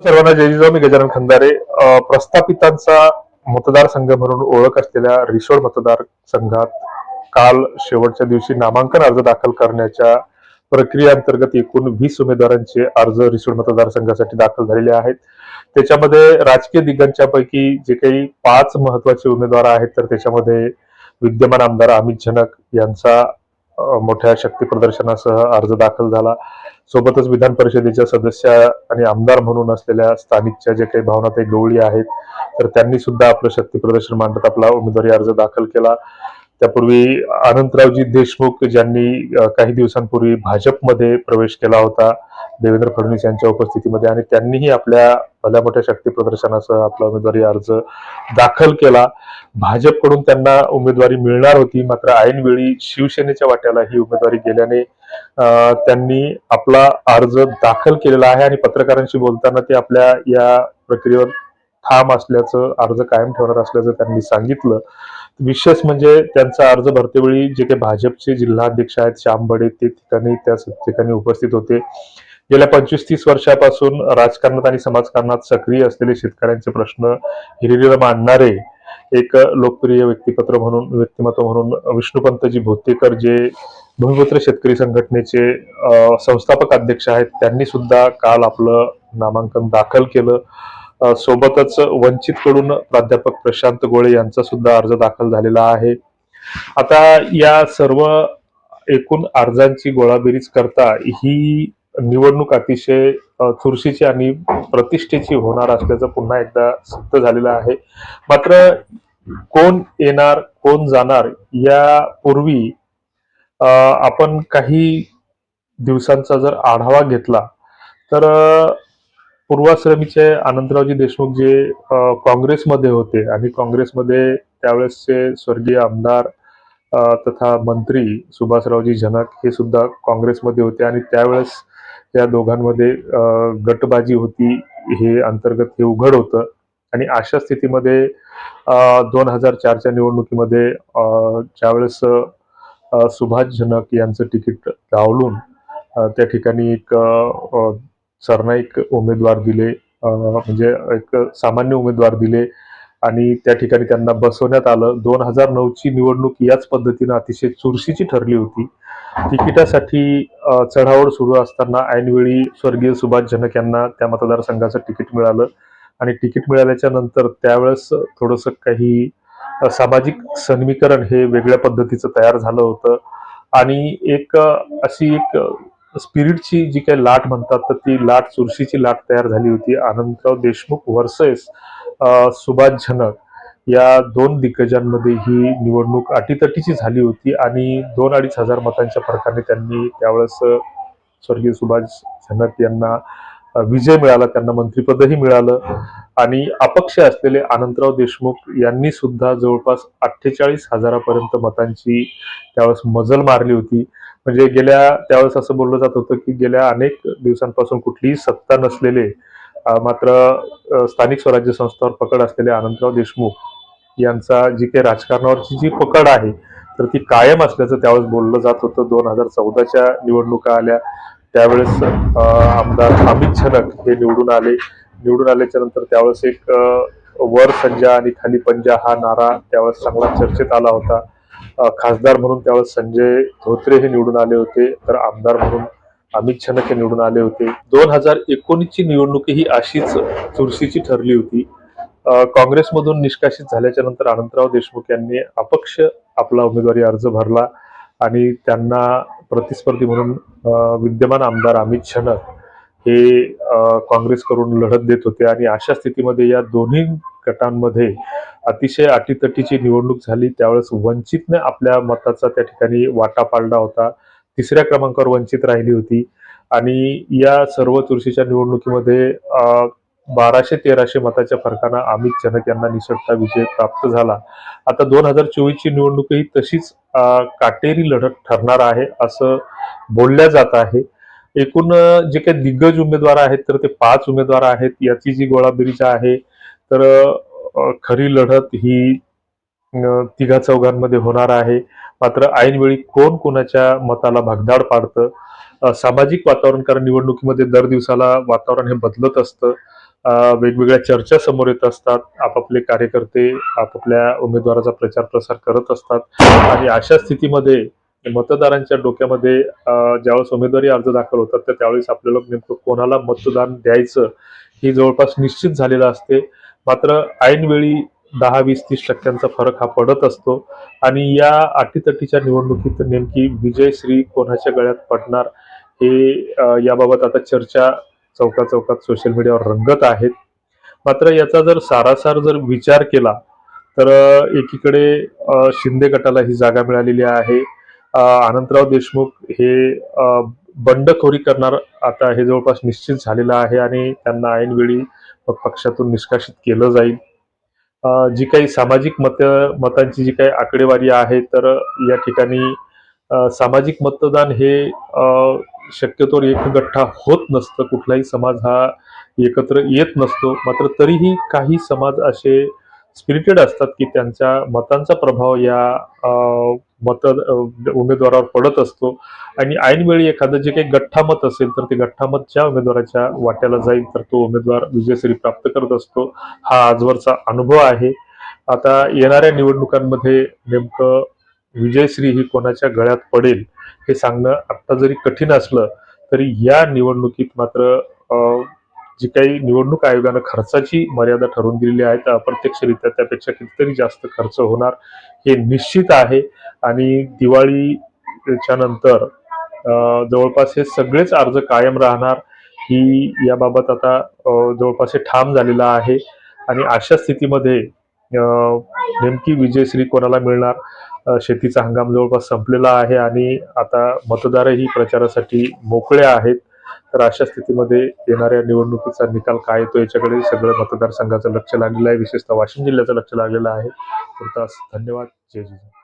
सर्वांना जय जिजाऊ. मी गजानन खंदारे. प्रस्थापितांचा मतदारसंघ म्हणून ओळख असलेल्या रिसोड मतदारसंघात काल शेवटच्या दिवशी नामांकन अर्ज दाखल करण्याच्या प्रक्रियेअंतर्गत एकूण 20 उमेदवारांचे अर्ज रिसोड मतदारसंघासाठी दाखल झालेले आहेत. त्याच्यामध्ये राजकीय दिग्गजांपैकी जे काही 5 महत्वाचे उमेदवार आहेत, तर त्याच्यामध्ये विद्यमान आमदार अमित झनक यांचा मोठ्या शक्ती प्रदर्शनासह अर्ज दाखल झाला. सोबतच विधान परिषदेच्या सदस्य आणि आमदार म्हणून असलेल्या स्थानिकच्या जे काही भावनाताई गवळी आहेत, तर त्यांनी सुद्धा आपलं शक्ती प्रदर्शन मांडत आपला उमेदवारी अर्ज दाखल केला. त्यापूर्वी अनंतरावजी देशमुख ज्यांनी काही दिवसांपूर्वी भाजपमध्ये प्रवेश केला होता देवेंद्र फडणवीस यांच्या उपस्थितीमध्ये, आणि त्यांनीही आपल्या भल्या मोठ्या शक्ती प्रदर्शनासह आपला उमेदवारी अर्ज दाखल केला. भाजपकडून त्यांना उमेदवारी मिळणार होती, मात्र ऐनवेळी शिवसेनेच्या वाट्याला ही उमेदवारी गेल्याने त्यांनी आपला अर्ज दाखल केलेला आहे आणि पत्रकारांशी बोलताना ते आपल्या या प्रक्रियेवर ठाम असल्याचं, अर्ज कायम ठेवणार असल्याचं त्यांनी सांगितलं. विशेष म्हणजे त्यांचा अर्ज भरतेवेळी जे काही भाजपचे जिल्हाध्यक्ष आहेत श्याम बडे, ते त्या ठिकाणी उपस्थित होते. गेल्या 25-30 वर्षापासून राजकारणात आणि समाजकारणात सक्रिय असलेले शेतकऱ्यांचे प्रश्न हिरिरीने मांडणारे एक लोकप्रिय व्यक्तिमत्व म्हणून विष्णुपंतजी भोतेकर, जे भूमिपुत्र शेतकरी संघटनेचे संस्थापक अध्यक्ष आहेत, त्यांनी सुद्धा काल आपलं नामांकन दाखल केलं. सोबतच वंचित कडून प्राध्यापक प्रशांत गोळे यांचा सुद्धा अर्ज दाखल झालेला आहे. आता या सर्व एकूण अर्जांची गोळाबेरीज करता ही निवडणूक अतिशय चुरशीची आणि प्रतिष्ठेची होणार असल्याचं पुन्हा एकदा सिद्ध झालेलं आहे. मात्र कोण येणार कोण जाणार यापूर्वी आपण काही दिवसांचा जर आढावा घेतला तर पूर्वाश्रमीचे अनंतरावजी देशमुख जे काँग्रेसमध्ये होते आणि काँग्रेसमध्ये त्यावेळेसचे स्वर्गीय आमदार तथा मंत्री सुभाषरावजी झनक हे सुद्धा काँग्रेसमध्ये होते आणि त्यावेळेस या दोघांमध्ये गटबाजी होती, हे अंतर्गत हे उघड होतं. आणि अशा स्थितीमध्ये 2004च्या निवडणुकीमध्ये ज्यावेळेस सुभाष झनक यांचं तिकीट डावलून त्या ठिकाणी एक सरनाईक उमेदवार दिले, म्हणजे एक सामान्य उमेदवार दिले आणि त्या ठिकाणी त्यांना बसवण्यात आलं. 2009ची निवडणूक याच पद्धतीनं अतिशय चुरशीची ठरली होती. तिकिटासाठी चढाओढ सुरू असताना ऐनवेळी स्वर्गीय सुभाष झनक यांना त्या मतदारसंघाचं तिकीट मिळालं आणि तिकीट मिळाल्याच्या नंतर त्यावेळेस थोडंसं काही सामाजिक सन्मीकरण हे वेगळ्या पद्धतीचं तयार झालं होतं आणि एक अशी एक स्पिरिटची जी काही लाट म्हणतात, तर ती लाट, चुरशीची लाट तयार झाली होती. अनंतराव देशमुख वर्सेस सुभाष झनक या दोन दिग्गजांमध्ये ही निवडणूक अटीतटीची झाली होती आणि 2-2.5 हजार मतांच्या फरकाने त्यांनी त्यावेळेस स्वर्गीय सुभाष झनक यांना विजय मिळाला, त्यांना मंत्रिपदही मिळालं. आणि अपक्ष असलेले अनंतराव देशमुख यांनी सुद्धा जवळपास 48 हजारापर्यंत मतांची त्यावेळेस मजल मारली होती. म्हणजे त्यावेळेस असं बोललं जात होतं की गेल्या अनेक दिवसांपासून कुठलीही सत्ता नसलेले, मात्र स्थानिक स्वराज्य संस्थांवर पकड असलेले अनंतराव देशमुख यांचा जी काही राजकारणावरची जी पकड आहे, तर ती कायम असल्याचं त्यावेळेस बोललं जात होतं. 2014च्या निवडणुका आल्या, त्यावेळेस आमदार अमित झनक हे निवडून आल्याच्या नंतर त्यावेळेस एक वर संजा आणि खाली पंजा हा नारा त्यावेळेस चांगला चर्चेत आला होता. खासदार म्हणून त्यावेळेस संजय धोत्रे हे निवडून आले होते, तर आमदार म्हणून अमित झनक हे निवडून आले होते. 2019ची निवडणूक ही अशीच चुरशीची ठरली होती. काँग्रेसमधून निष्कासित झाल्याच्या नंतर अनंतराव देशमुख यांनी अपक्ष आपला उमेदवारी अर्ज भरला आणि त्यांना प्रतिस्पर्धी म्हणून विद्यमान आमदार अमित झनक हे काँग्रेसकडून लढत देत होते. आणि अशा स्थितीमध्ये या दोन्ही गटांमध्ये अतिशय अटीतटीची निवडणूक झाली. त्यावेळेस वंचितने आपल्या मताचा त्या ठिकाणी वाटा पाडला होता, 3ऱ्या क्रमांकावर वंचित राहिली होती. आणि या सर्व चुरशीच्या निवडणुकीमध्ये 1200-1300 मताच्या फरकानं अमित झनक यांना निसटता विजय प्राप्त झाला. आता 2024ची निवडणूकही तशीच काटेरी लढत ठरणार आहे असं बोलल्या जात आहे. एकूण जे काही दिग्गज उमेदवार आहेत, तर ते 5 उमेदवार आहेत. याची जी गोळाबेरीज आहे, तर खरी लढत ही 3-4 होणार आहे. मात्र ऐनवेळी कोण कोणाच्या मताला भगदाड पाडतं, सामाजिक वातावरण, कारण निवडणुकीमध्ये दर दिवसाला वातावरण हे बदलत असतं, वेगवेगळ्या चर्चा समोर येत असतात. आपापले कार्यकर्ते आपापल्या उमेदवाराचा प्रचार प्रसार करत असतात आणि अशा स्थितीमध्ये मतदारांच्या डोक्यामध्ये ज्यावेळेस उमेदवारी अर्ज दाखल होतात तर त्यावेळेस आपल्याला नेमकं कोणाला मतदान द्यायचं ही जवळपास निश्चित झालेलं असते. मात्र ऐनवेळी 10, 20, 30% फरक हा पडत असतो आणि या अटीतटीच्या निवडणुकीत नेमकी विजयश्री कोणाच्या गळ्यात पडणार हे याबाबत आता चर्चा चौकात सोशल मीडियावर रंगत आहेत. मात्र याचा जर सारासार जर विचार केला तर एकीकडे शिंदे गटाला ही जागा मिळालेली आहे. अनंतराव देशमुख हे बंडखोरी करणार आता हे जवळपास निश्चित झालेलं आहे आणि त्यांना ऐनवेळी पक्षातून निष्कासित केलं जाईल. जी काही सामाजिक मतांची जी काही आकडेवारी आहे तर या ठिकाणी सामाजिक मतदान हे शक्यतोवर एकगठ्ठा होत नसतं. कुठलाही समाज हा एकत्र येत नसतो. मात्र तरीही काही समाज असे स्पिरिटेड असतात की त्यांच्या मतांचा प्रभाव या उमेदवारावर पडत असतो आणि ऐनवेळी एखादं जे काही गठ्ठा मत असेल तर ते गठ्ठा मत ज्या उमेदवाराच्या वाट्याला जाईल तर तो उमेदवार विजयश्री प्राप्त करत असतो. हा आजवरचा अनुभव आहे. आता येणाऱ्या निवडणुकांमध्ये नेमकं विजयश्री ही कोणाच्या गळ्यात पडेल हे सांगणं आत्ता जरी कठीण असलं तरी या निवडणुकीत मात्र जी काही निवडणूक आयोगानं खर्चाची मर्यादा ठरवून दिलेली आहे तर अप्रत्यक्षरित्या त्यापेक्षा कितीतरी जास्त खर्च होणार हे निश्चित आहे आणि दिवाळीच्या नंतर जवळपास हे सगळेच अर्ज कायम राहणार ही याबाबत आता जवळपास हे ठाम झालेलं आहे आणि अशा स्थितीमध्ये नेमकी विजयश्री कोणाला मिळणार. शेतीचा हंगाम जवळपास संपलेला आहे आणि आता मतदारही प्रचारासाठी मोकळे आहेत. तर अशा स्थितीमध्ये येणाऱ्या निवडणुकीचा निकाल काय येतो याच्याकडे सगळं मतदारसंघाचं लक्ष लागलेलं आहे. विशेषतः वाशिम जिल्ह्याचं लक्ष लागलेलं आहे. तुर्तास धन्यवाद. जय जिजाऊ.